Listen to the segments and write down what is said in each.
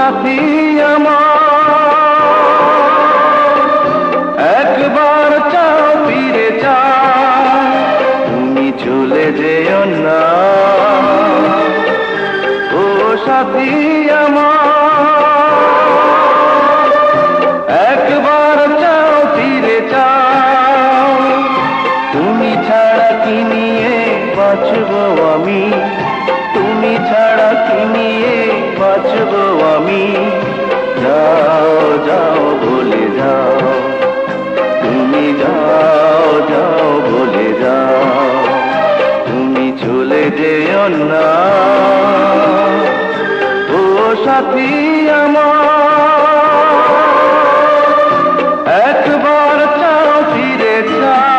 সাথী আমার, একবার চাও ফিরে চাও, তুমি চলে যেও না। ও সাথী আমার, একবার চাও ফিরে চাও, তুমি ছাড়া কি নিয়ে বাঁচবো আমি, তুমি ছাড়া কি নিয়ে বাঁচবো আমি। যাও যাও বলে যাও, তুমি যাও যাও বলে যাও, তুমি চলে যেও না। ও সাথী আমার, একবার চাও ফিরে চাও।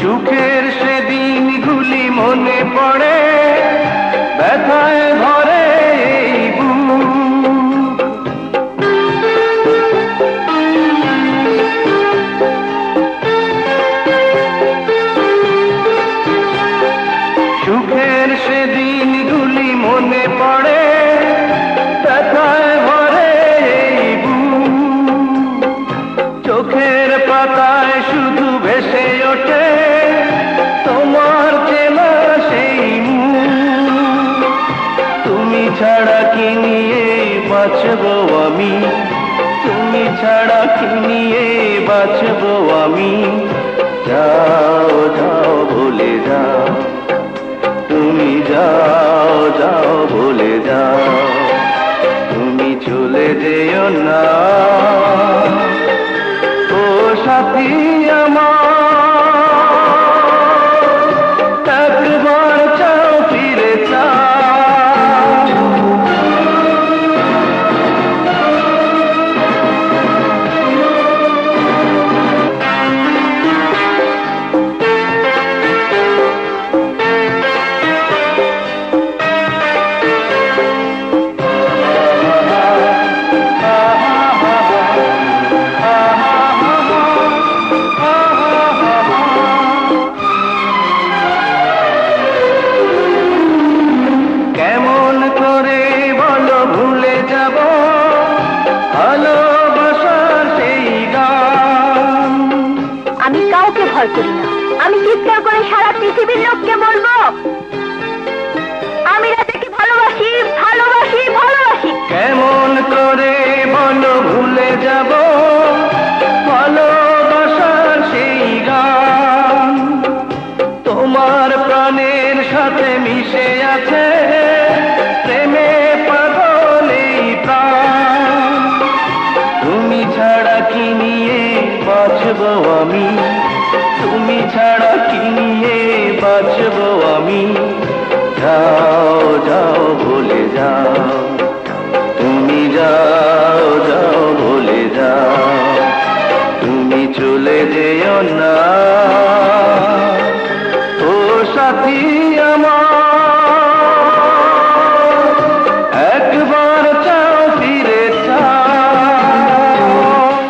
সুখের সেদিনগুলি মনে পড়ে, ব্যথায় ভরে এই বুক। সুখের সেদিনগুলি মনে পড়ে, ব্যথায় ভরে এই বুক। চোখের পাতায় শুধু ভেসে ওঠে তোমার চেনা সেই মুখ। তুমি ছাড়া কি নিয়ে বাঁচবো আমি, তুমি ছাড়া কি নিয়ে বাঁচবো আমি। যাও যাও ভুলে যাও, তুমি যাও যাও ভুলে যাও, তুমি চলে যেও না। ও সাথী আমার, একবার চাও ফিরে চাও। কেমন করে বলো ভুলে যাব ভালোবাসার সেই গান। আমি কাউকে ভয় করি না, আমি চিৎকার করে সারা পৃথিবীর লোককে বলবো আমি রাজাকে ভালোবাসি ভালোবাসি ভালোবাসি। কেমন করে বলো ভুলে যাব ভালোবাসার সেই গান, তোমার প্রাণের সাথে মিশে আছে প্রেমে পাগল এই প্রাণ। তুমি ছাড়া কি নিয়ে বাঁচবো আমি, তুমি ছাড়া কি নিয়ে বাঁচবো আমি। যাও যাও ভুলে যাও, তুমি যাও যাও ভুলে যাও, তুমি চলে যেও না। ও সাথী আমার।